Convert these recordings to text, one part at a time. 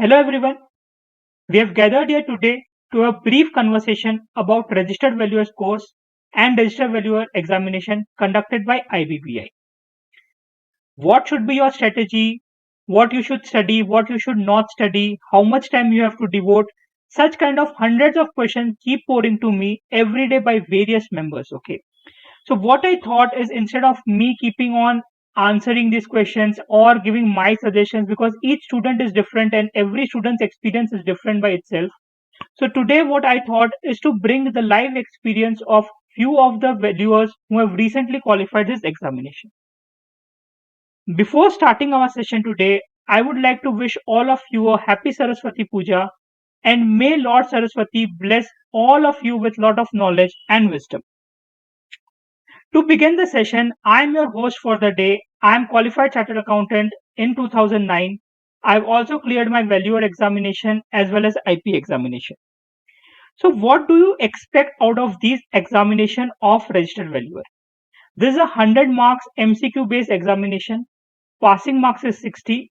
Hello everyone. We have gathered here today to a brief conversation about registered valuers course and registered valuer examination conducted by IBBI. What should be your strategy? What you should study? What you should not study? How much time you have to devote? Such kind of hundreds of questions keep pouring to me every day by various members. Okay. So what I thought is instead of me keeping on answering these questions or giving my suggestions because each student is different and every student's experience is different by itself. So today what I thought is to bring the live experience of few of the valuers who have recently qualified this examination. Before starting our session today, I would like to wish all of you a happy Saraswati Puja and may Lord Saraswati bless all of you with lot of knowledge and wisdom. To begin the session, I am your host for the day. I am qualified chartered accountant in 2009. I've also cleared my valuer examination as well as IP examination. So what do you expect out of these examination of registered valuer? This is a 100 marks MCQ based examination. Passing marks is 60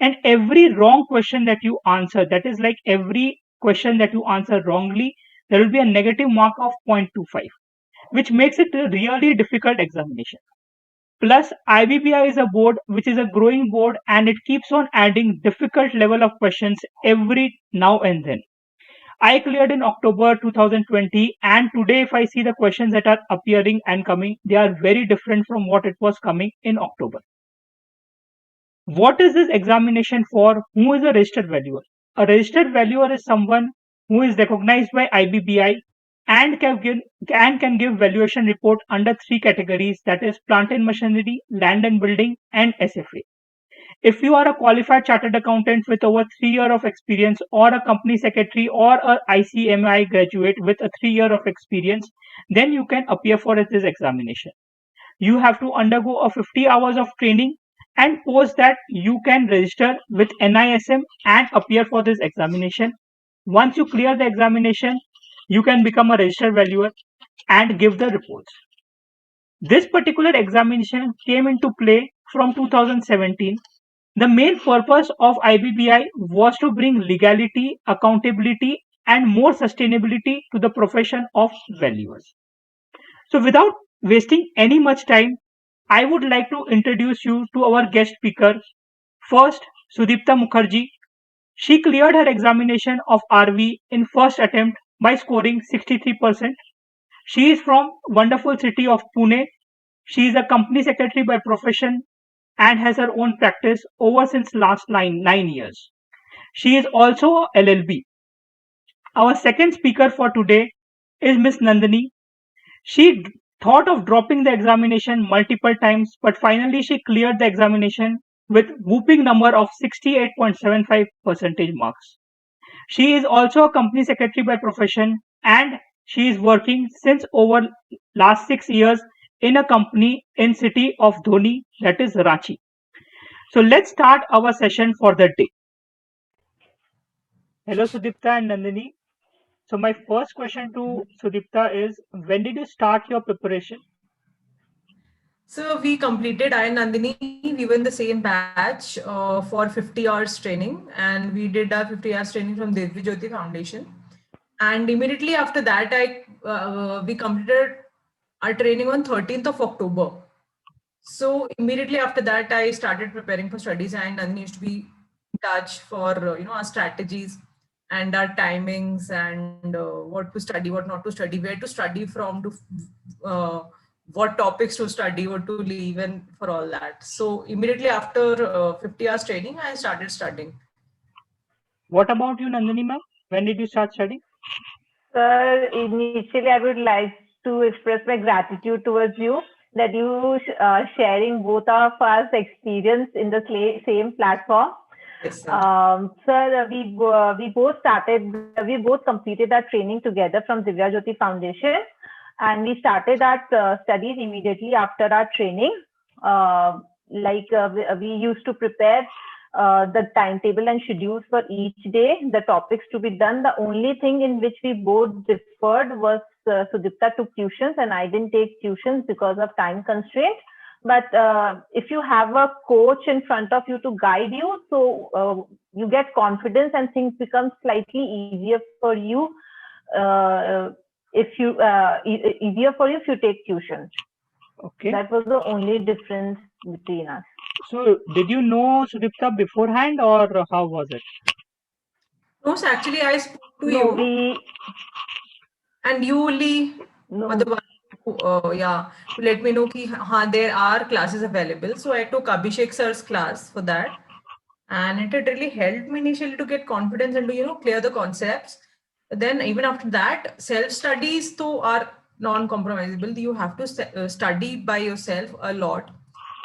and every wrong question that you answer, that is like every question that you answer wrongly, there will be a negative mark of 0.25, which makes it a really difficult examination. Plus, IBPI is a board which is a growing board and it keeps on adding difficult level of questions every now and then. I cleared in October 2020 and today if I see the questions that are appearing and coming, they are very different from what it was coming in October. What is this examination for? Who is a registered valuer? A registered valuer is someone who is recognized by IBBI and can give valuation report under three categories, that is plant and machinery, land and building, and SFA. If you are a qualified chartered accountant with over 3 years of experience or a company secretary or a ICMI graduate with a 3 years of experience, then you can appear for this examination. You have to undergo a 50 hours of training and post that you can register with NISM and appear for this examination. Once you clear the examination, you can become a registered valuer and give the reports. This particular examination came into play from 2017. The main purpose of IBBI was to bring legality, accountability, and more sustainability to the profession of valuers. So, without wasting any much time, I would like to introduce you to our guest speaker. First, Sudipta Mukherjee. She cleared her examination of RV in first attempt by scoring 63%. She is from wonderful city of Pune. She is a company secretary by profession and has her own practice over since last 9 years. She is also a LLB. Our second speaker for today is Miss Nandini. She thought of dropping the examination multiple times, but finally she cleared the examination with whooping number of 68.75 percentage marks. She is also a company secretary by profession and she is working since over last 6 years in a company in city of Dhoni, that is Ranchi. So let's start our session for the day. Hello Sudipta and Nandini. So my first question to Sudipta is, when did you start your preparation? So we completed, I and Nandini, we were in the same batch for 50 hours training, and we did our 50 hours training from Divya Jyoti Foundation. And immediately after that, we completed our training on 13th of October. So immediately after that, I started preparing for studies, and Nandini used to be in touch for our strategies and our timings and what to study, what not to study, where to study from, to uh, what topics to study, what to leave, and for all that. So immediately after 50 hours training, I started studying. What about you, Nandini ma'am? When did you start studying? Sir, initially I would like to express my gratitude towards you that you sharing both of us experience in the same platform. Yes, sir. Sir, we both we both completed our training together from Divya Jyoti Foundation, and we started our studies immediately after our training. We used to prepare the timetable and schedules for each day, the topics to be done. The only thing in which we both differed was Sudipta took tuitions and I didn't take tuitions because of time constraint. But if you have a coach in front of you to guide you, so you get confidence and things become slightly easier for you easier for you if you take tuition. Okay. That was the only difference between us. So did you know Sudipta beforehand, or how was it? No, so actually I spoke to No, you, and you only were the no, one who, to let me know that there are classes available. So I took Abhishek sir's class for that, and it had really helped me initially to get confidence and to clear the concepts. But then even after that, self studies though are non-compromisable. You have to study by yourself a lot.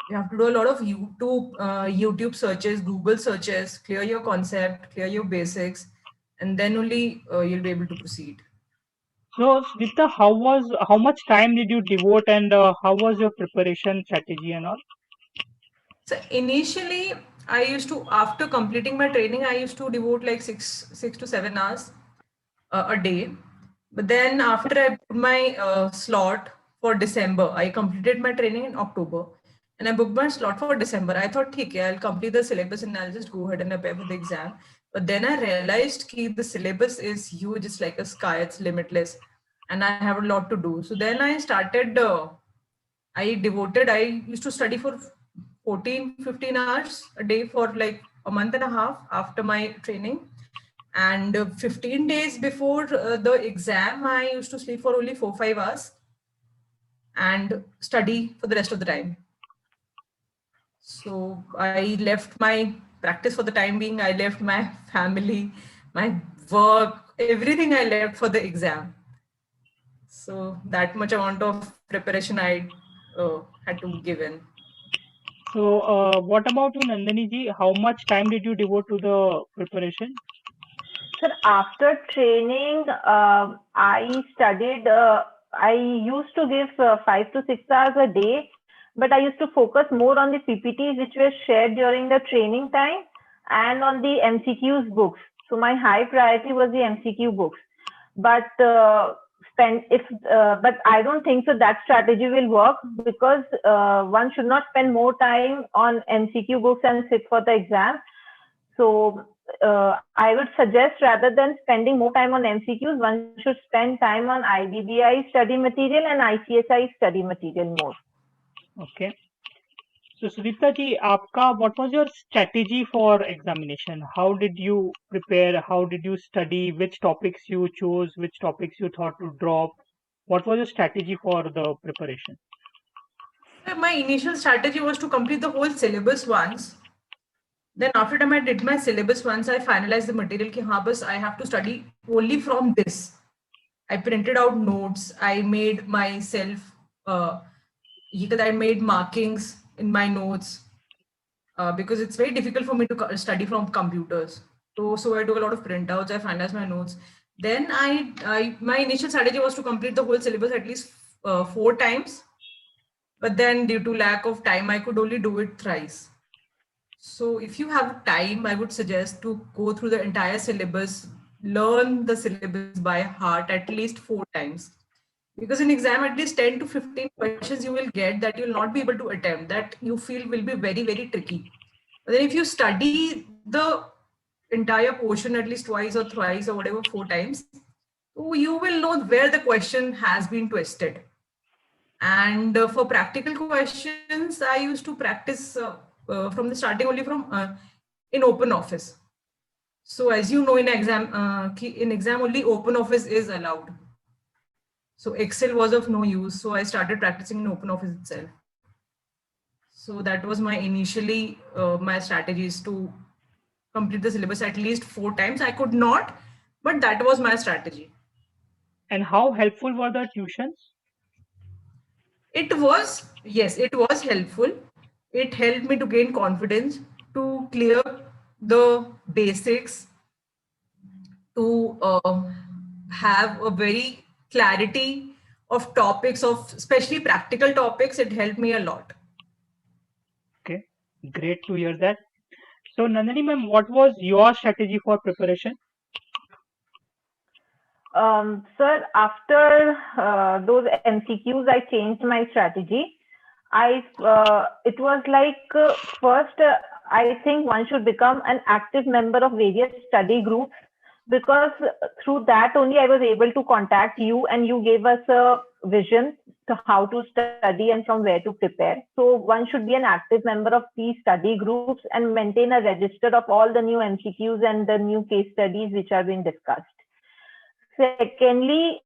You have to do a lot of YouTube searches, Google searches, clear your concept, clear your basics, and then only you'll be able to proceed. So Sudipta, how much time did you devote, and how was your preparation strategy and all? So initially, I used to, after completing my training, I used to devote like 6 to 7 hours a day. But then after I put my slot for December, I completed my training in October, and I booked my slot for December. I thought, okay, I'll complete the syllabus and I'll just go ahead and prepare for the exam. But then I realized that the syllabus is huge. It's like a sky. It's limitless, and I have a lot to do. So then I started. I used to study for 14, 15 hours a day for like a month and a half after my training. And 15 days before the exam, I used to sleep for only 4, 5 hours and study for the rest of the time. So I left my practice for the time being. I left my family, my work, everything I left for the exam. So that much amount of preparation I had to give in. So what about you, Nandini ji? How much time did you devote to the preparation? sir, after training, I studied. I used to give 5 to 6 hours a day, but I used to focus more on the PPTs which were shared during the training time and on the MCQs books. So my high priority was the MCQ books. But but I don't think so that strategy will work, because one should not spend more time on MCQ books and sit for the exam. So I would suggest, rather than spending more time on MCQs, one should spend time on IBBI study material and ICSI study material more. Okay. So Sudipta ji, what was your strategy for examination? How did you prepare? How did you study? Which topics you chose? Which topics you thought to drop? What was your strategy for the preparation? My initial strategy was to complete the whole syllabus once. Then after time I did my syllabus once, I finalized the material ki haan, bas I have to study only from this. I printed out notes. I made myself, I made markings in my notes because it's very difficult for me to study from computers. So I took a lot of printouts. I finalized my notes. Then my initial strategy was to complete the whole syllabus at least 4 times. But then due to lack of time, I could only do it thrice. So if you have time, I would suggest to go through the entire syllabus, learn the syllabus by heart at least 4 times. Because in exam, at least 10 to 15 questions you will get that you will not be able to attempt, that you feel will be very, very tricky. But then if you study the entire portion at least twice or thrice or whatever 4 times, you will know where the question has been twisted. And for practical questions, I used to practice from the starting only from in open office. So as you know, in exam only open office is allowed. So Excel was of no use. So I started practicing in open office itself. So that was my initially my strategies to complete the syllabus at least 4 times. I could not, but that was my strategy. And how helpful were the tuitions? It was, yes, it was helpful. It helped me to gain confidence, to clear the basics, to have a very clarity of topics, of especially practical topics. It helped me a lot. Okay, great to hear that. So Nandini ma'am, what was your strategy for preparation? Sir, after those MCQs, I changed my strategy. It was like first I think one should become an active member of various study groups, because through that only I was able to contact you and you gave us a vision to how to study and from where to prepare. So one should be an active member of these study groups and maintain a register of all the new MCQs and the new case studies which are being discussed. Secondly,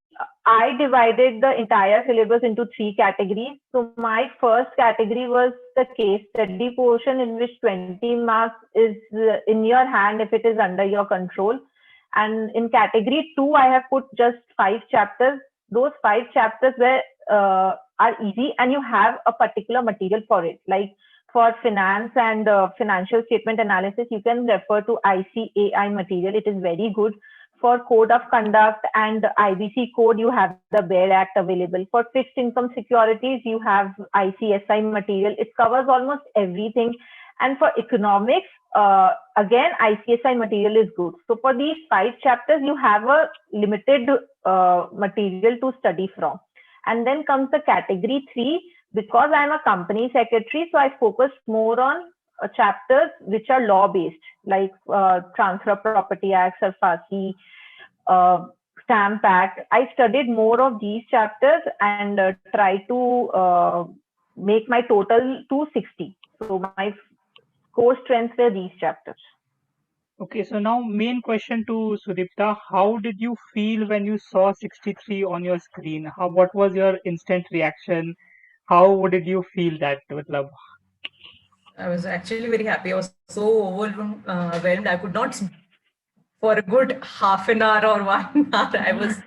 I divided the entire syllabus into 3 categories. So my first category was the case study portion, in which 20 marks is in your hand if it is under your control. And in category 2, I have put just 5 chapters. Those 5 chapters are easy and you have a particular material for it. Like for finance and financial statement analysis, you can refer to ICAI material. It is very good. For code of conduct and IBC code, you have the BEAR Act available. For fixed income securities, you have ICSI material. It covers almost everything. And for economics, again, ICSI material is good. So for these 5 chapters, you have a limited material to study from. And then comes the category 3. Because I'm a company secretary, so I focused more on chapters which are law based, like Transfer of Property Act, SARFAESI, Stamp Act. I studied more of these chapters and tried to make my total to 60. So my core strengths were these chapters. Okay, so now main question to Sudipta, how did you feel when you saw 63 on your screen? What was your instant reaction? How did you feel that? Matlab, I was actually very happy. I was so overwhelmed. I could not speak for a good half an hour or 1 hour. I was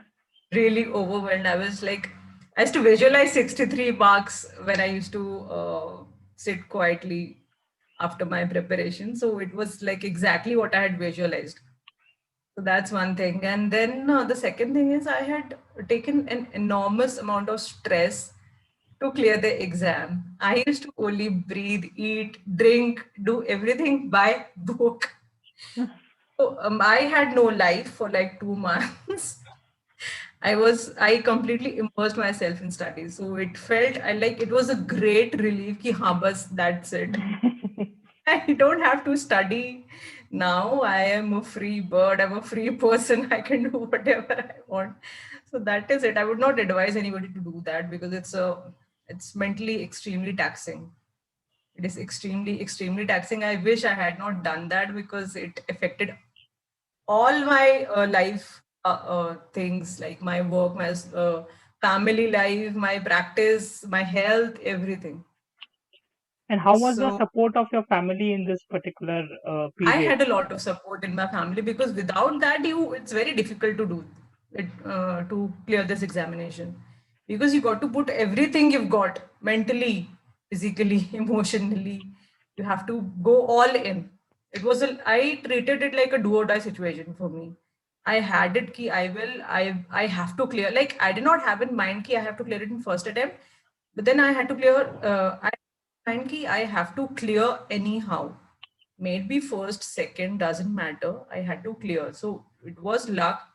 really overwhelmed. I was like, I used to visualize 63 marks when I used to sit quietly after my preparation. So it was like exactly what I had visualized. So that's one thing. And then the second thing is I had taken an enormous amount of stress to clear the exam. I used to only breathe, eat, drink, do everything by book. So I had no life for like 2 months. I completely immersed myself in studies. So it felt I like it was a great relief ki haan bas that's it. I don't have to study now. I am a free bird. I'm a free person. I can do whatever I want. So that is it. I would not advise anybody to do that because it's mentally extremely taxing. It is extremely taxing. I wish I had not done that because it affected all my life things like my work, my family life, my practice, my health, everything. and how was the So support of your family in this particular I period? had a lot of support in my family because without that, it's very difficult to do it to clear this examination because you got to put everything you've got mentally, physically, emotionally. You have to go all in. I treated it like a do or die situation for me. I had it ki I have to clear. Like I did not have in mind ki I have to clear it in first attempt, but then I had to clear. I had in mind ki I have to clear anyhow, maybe first, second, doesn't matter. I had to clear. So it was luck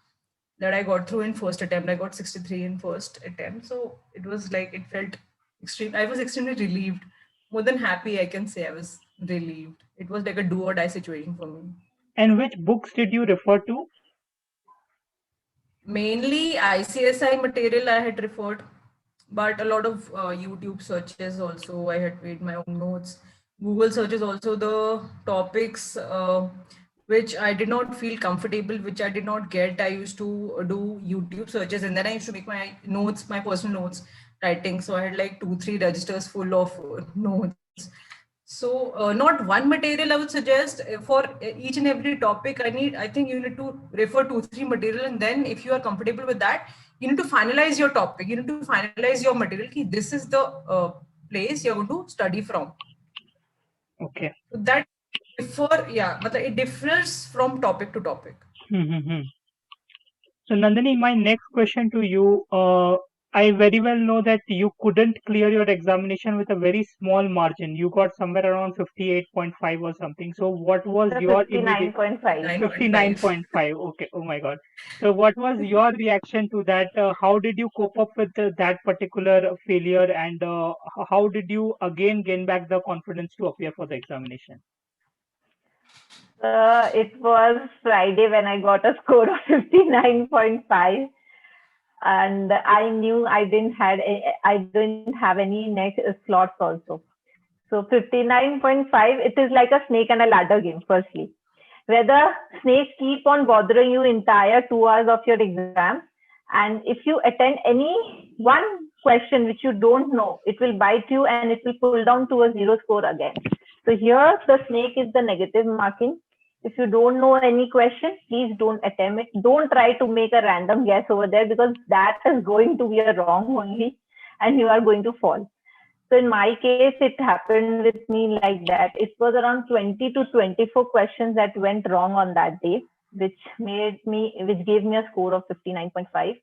that I got through in first attempt. I got 63 in first attempt. So it was like, it felt extreme. I was extremely relieved. More than happy, I can say I was relieved. It was like a do or die situation for me. And which books did you refer to? Mainly ICSI material I had referred, but a lot of YouTube searches also. I had made my own notes. Google searches also the topics which I did not feel comfortable, which I did not get. I used to do YouTube searches and then I used to make my notes, my personal notes writing. So I had like 2, 3 registers full of notes. So not one material I would suggest for each and every topic. I think you need to refer 2, 3 material, and then if you are comfortable with that, you need to finalize your topic. You need to finalize your material. Ki this is the place you're going to study from. Okay. So that it differs from topic to topic. So Nandini, my next question to you, I very well know that you couldn't clear your examination with a very small margin. You got somewhere around 58.5 or something. So what was your immediate 59.5. 9.5. 59.5? Okay. Oh my God. So what was your reaction to that? How did you cope up with that particular failure, and how did you again gain back the confidence to appear for the examination? It was Friday when I got a score of 59.5, and I knew I didn't have any next slots also. So 59.5, it is like a snake and a ladder game, firstly. Where the snakes keep on bothering you entire 2 hours of your exam. And if you attend any one question which you don't know, it will bite you and it will pull down to a zero score again. So here the snake is the negative marking. If you don't know any question, please don't attempt it. Don't try to make a random guess over there, because that is going to be a wrong only and you are going to fall. So in my case, it happened with me like that. It was around 20 to 24 questions that went wrong on that day, which gave me a score of 59.5.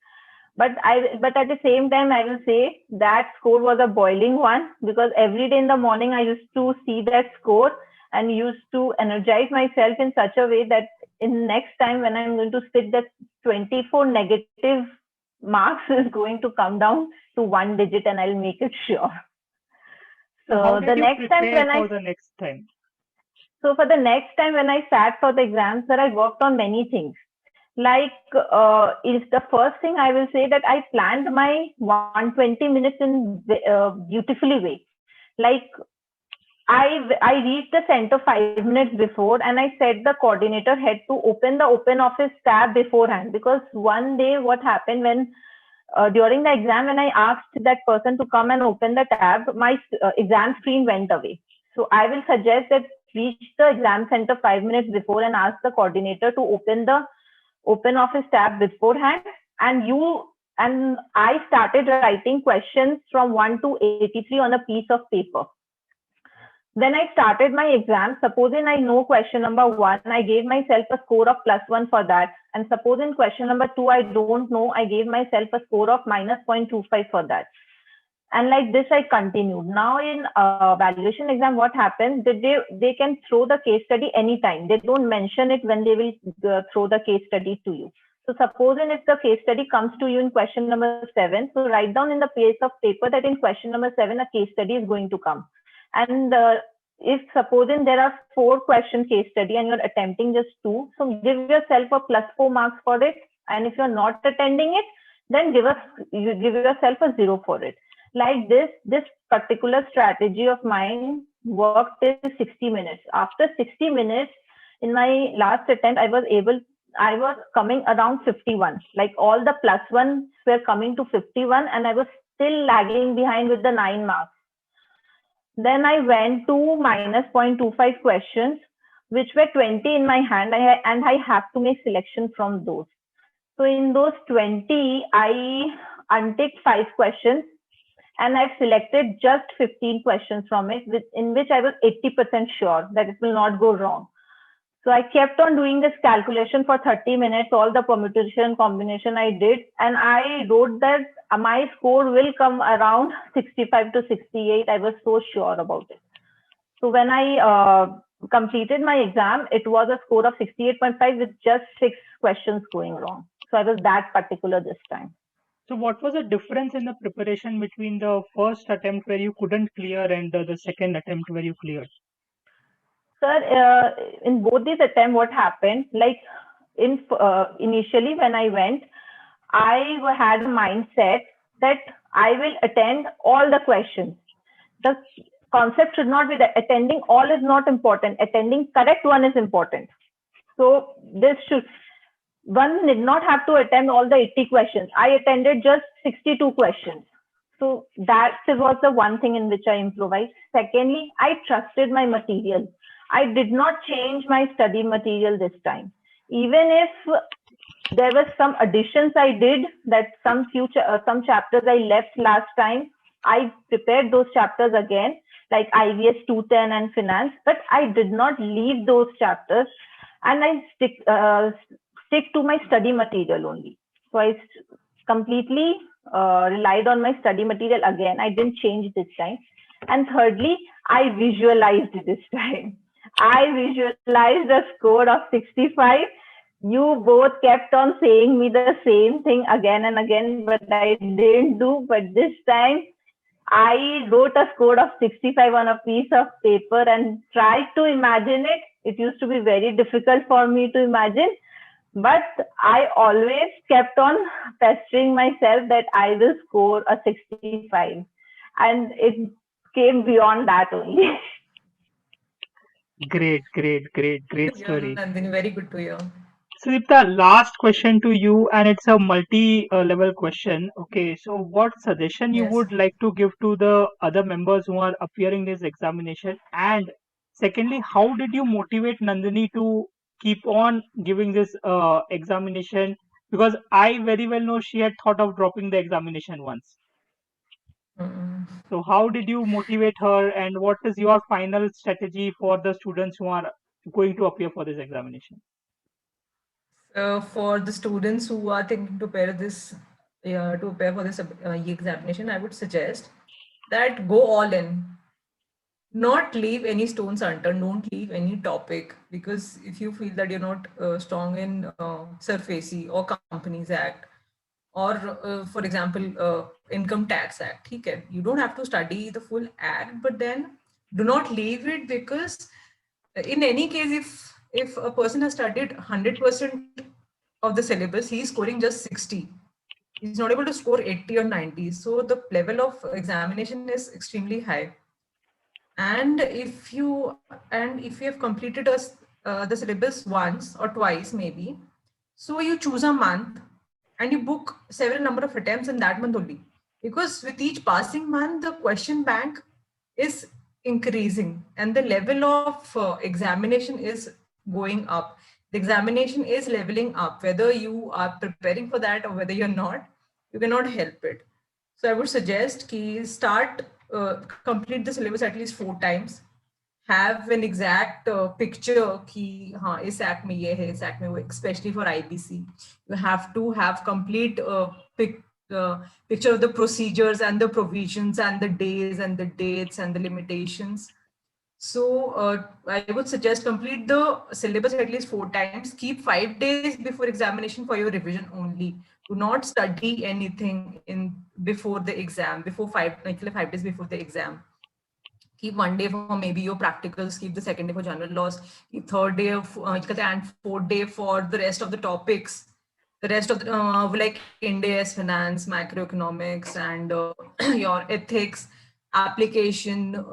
But at the same time, I will say that score was a boiling one, because every day in the morning I used to see that score and used to energize myself in such a way that in next time when I'm going to spit, that 24 negative marks is going to come down to one digit and I'll make it sure. So how So did the you next time prepare when for the next time? for the next time when I sat for the exams, sir, I worked on many things. Like, is the first thing I will say that I planned my 120 minutes in beautifully way. Like, I reached the center 5 minutes before, and I said the coordinator had to open the open office tab beforehand, because one day what happened when during the exam, when I asked that person to come and open the tab, my exam screen went away. So I will suggest that reach the exam center 5 minutes before and ask the coordinator to open the open office tab beforehand. And I started writing questions from 1 to 83 on a piece of paper. When I started my exam, supposing I know question number 1, I gave myself a score of +1 for that. And suppose in question number 2, I don't know, I gave myself a score of -0.25 for that. And like this, I continued. Now in valuation exam, what happens? They can throw the case study anytime. They don't mention it when they will throw the case study to you. So supposing if the case study comes to you in question number 7, so write down in the piece of paper that in question number 7, a case study is going to come. And if supposing there are 4 question case study and you're attempting just 2, so give yourself a +4 marks for it. And if you're not attending it, then give yourself a 0 for it. Like this particular strategy of mine worked till 60 minutes. After 60 minutes, in my last attempt, I was coming around 51. Like all the +1s were coming to 51, and I was still lagging behind with the 9 marks. Then I went to -0.25 questions, which were 20 in my hand, and I have to make selection from those. So in those 20, I unticked 5 questions, and I've selected just 15 questions from it, in which I was 80% sure that it will not go wrong. So I kept on doing this calculation for 30 minutes, all the permutation combination I did, and I wrote that my score will come around 65 to 68. I was so sure about it. So when I completed my exam, it was a score of 68.5 with just 6 questions going wrong. So I was that particular this time. So what was the difference in the preparation between the first attempt where you couldn't clear and the second attempt where you cleared? Sir, in both these attempts, what happened? Like initially when I went, I had a mindset that I will attend all the questions. The concept should not be that attending all is not important. Attending correct one is important. So one did not have to attend all the 80 questions. I attended just 62 questions. So that was the one thing in which I improvised. Secondly, I trusted my material. I did not change my study material this time. Even if there were some additions I did, that some chapters I left last time, I prepared those chapters again, like IVS 210 and finance, but I did not leave those chapters, and I stick to my study material only. So I completely relied on my study material again. I didn't change this time. And thirdly, I visualized this time. I visualized a score of 65. You both kept on saying me the same thing again and again, but I didn't do. But this time, I wrote a score of 65 on a piece of paper and tried to imagine it. It used to be very difficult for me to imagine, but I always kept on pestering myself that I will score a 65. And it came beyond that only. Great Yeah, story. Nandini, very good to hear. Sudipta, last question to you, and it's a multi-level question. Okay, so what suggestion you Yes. would like to give to the other members who are appearing this examination? And secondly, how did you motivate Nandini to keep on giving this examination? Because I very well know she had thought of dropping the examination once. Mm. So how did you motivate her, and what is your final strategy for the students who are going to appear for this examination? For the students who are thinking to prepare this, to prepare for this examination, I would suggest that go all in. Not leave any stones unturned. Don't leave any topic, because if you feel that you're not strong in SARFAESI or Companies Act, or for example, Income Tax Act, you don't have to study the full act, but then do not leave it, because in any case, if a person has studied 100% of the syllabus, he's scoring just 60. He's not able to score 80 or 90. So the level of examination is extremely high. And if you have completed the syllabus once or twice maybe, so you choose a month and you book several number of attempts in that month only, because with each passing month the question bank is increasing and the level of examination is going up. The examination is leveling up, whether you are preparing for that or whether you're not, you cannot help it. So I would suggest कि start complete the syllabus at least 4 times. Have an exact picture कि हाँ इस act में ये है, इस act में वो, especially for IBC. You have to have complete picture of the procedures and the provisions and the days and the dates and the limitations. So I would suggest complete the syllabus at least 4 times. Keep 5 days before examination for your revision only. Do not study anything in before the exam, before 5 days before the exam. Keep one day for maybe your practicals, keep the second day for general laws, keep third day and fourth day for the rest of the topics. The rest of the like India's finance, macroeconomics, and your ethics, application,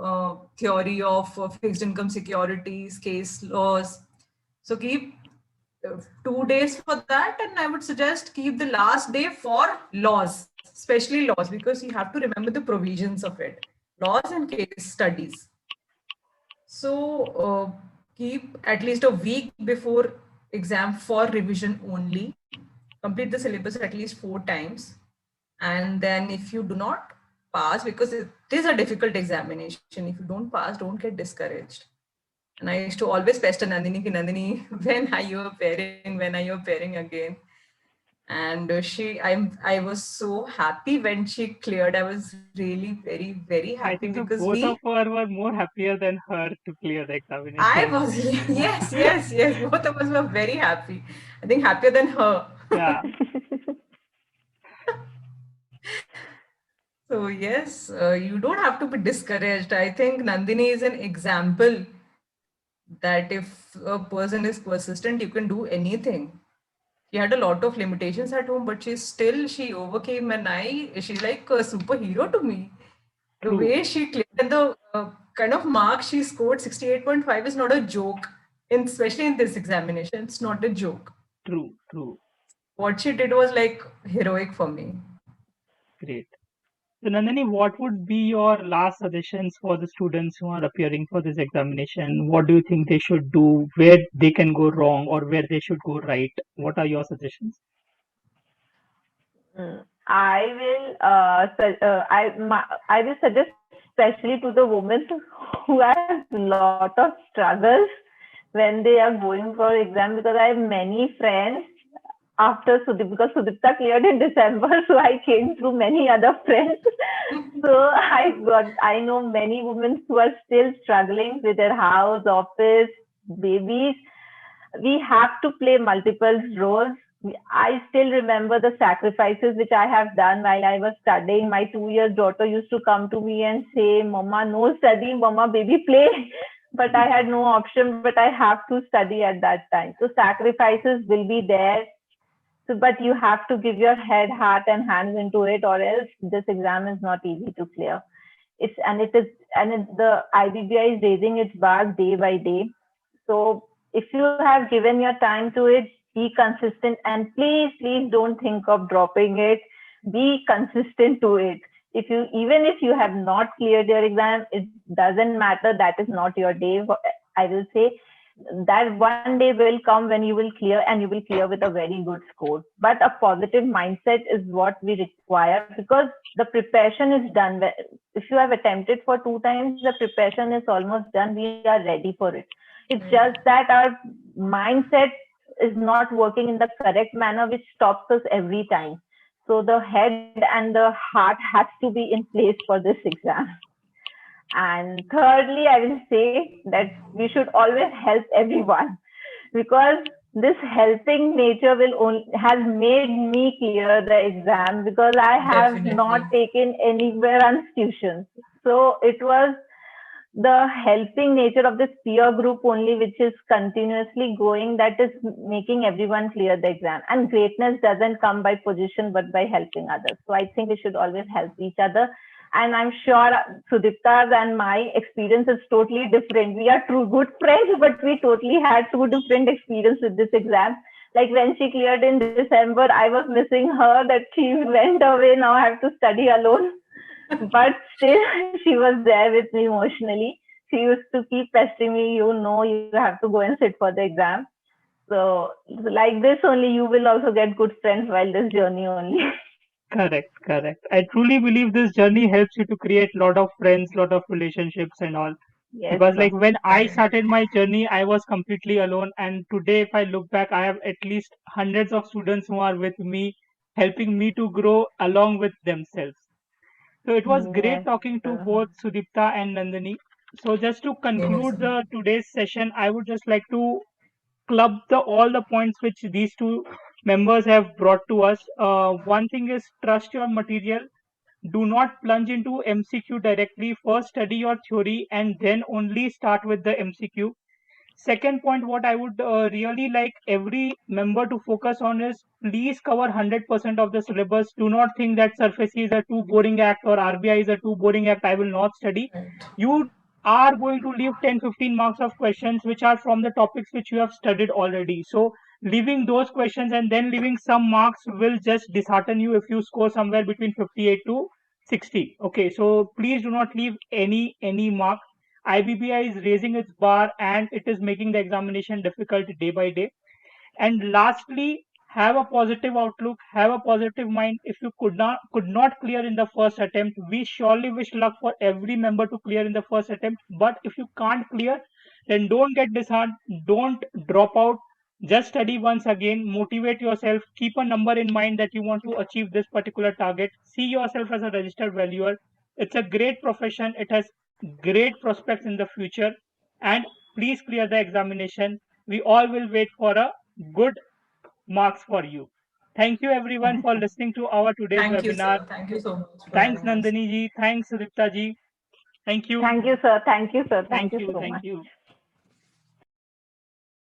theory of fixed income securities, case laws. So keep 2 days for that, and I would suggest keep the last day for laws, especially laws, because you have to remember the provisions of it, laws and case studies. So keep at least a week before exam for revision only. Complete the syllabus at least 4 times. And then if you do not pass, because it is a difficult examination, if you don't pass, don't get discouraged. And I used to always pester Nandini, Nandini, when are you appearing? When are you appearing again? And I was so happy when she cleared. I was really very I happy think the because both of her were more happier than her to clear the I examination. was, yes. Both of us were very happy. I think happier than her. Yeah, So yes, you don't have to be discouraged. I think Nandini is an example that if a person is persistent, you can do anything. She had a lot of limitations at home, but she overcame, and she's like a superhero to me. The true, way she cleared the kind of mark she scored, 68.5, is not a joke. Especially in this examination, it's not a joke. true. What she did was like heroic for me. Great. So, Nandini, what would be your last suggestions for the students who are appearing for this examination? What do you think they should do? Where they can go wrong or where they should go right? What are your suggestions? I will I will suggest especially to the women who have lot of struggles when they are going for exam, because I have many friends after Sudip, because Sudipta cleared in December, so I came through many other friends. So I know many women who are still struggling with their house, office, babies. We have to play multiple roles. I still remember the sacrifices which I have done while I was studying. My 2 years daughter used to come to me and say, Mama, no study, Mama, baby, play. But I had no option, but I have to study at that time. So sacrifices will be there. So, but you have to give your head, heart, and hands into it, or else this exam is not easy to clear. The IBBI is raising its bar day by day. So if you have given your time to it, be consistent, and please don't think of dropping it. Be consistent to it. Even if you have not cleared your exam, it doesn't matter. That is not your day. I will say that one day will come when you will clear, and you will clear with a very good score. But a positive mindset is what we require, because the preparation is done. If you have attempted for 2 times, the preparation is almost done. We are ready for it. It's just that our mindset is not working in the correct manner, which stops us every time. So the head and the heart has to be in place for this exam. And thirdly, I will say that we should always help everyone, because this helping nature has made me clear the exam, because I have not taken anywhere on tuitions. So it was the helping nature of this peer group only, which is continuously going, that is making everyone clear the exam. And greatness doesn't come by position, but by helping others. So I think we should always help each other. And I'm sure Sudipta's and my experience is totally different. We are true good friends, but we totally had two different experiences with this exam. Like when she cleared in December, I was missing her, that she went away. Now I have to study alone. But still, she was there with me emotionally. She used to keep pestering me, you have to go and sit for the exam. So like this only, you will also get good friends while this journey only. Correct. I truly believe this journey helps you to create lot of friends, lot of relationships and all. Yes, Because sir. like when I started my journey, I was completely alone. And today, if I look back, I have at least hundreds of students who are with me, helping me to grow along with themselves. So it was great Yes, talking to sir. both Sudipta and Nandini. So just to conclude the today's session, I would just like to club all the points which these two members have brought to us. One thing is trust your material. Do not plunge into MCQ directly. First study your theory and then only start with the MCQ. Second point, what I would really like every member to focus on is please cover 100% of the syllabus. Do not think that surface is a too boring act or RBI is a too boring act. I will not study. You are going to leave 10-15 marks of questions which are from the topics which you have studied already. So leaving those questions and then leaving some marks will just dishearten you if you score somewhere between 58 to 60. Okay, so please do not leave any mark. IBBI is raising its bar and it is making the examination difficult day by day. And lastly, have a positive outlook, have a positive mind. If you could not clear in the first attempt, we surely wish luck for every member to clear in the first attempt. But if you can't clear, then don't get disheartened, don't drop out. Just study once again, motivate yourself, keep a number in mind that you want to achieve this particular target. See yourself as a registered valuer. It's a great profession, it has great prospects in the future. And please clear the examination. We all will wait for a good marks for you. Thank you everyone for listening to our today's Thank you, webinar. sir. Thank you so much for Thanks having us. Nandini ji, thanks Sudipta ji. Thank you. Thank you, sir. Thank you, sir. Thank Thank you you. so Thank much. you.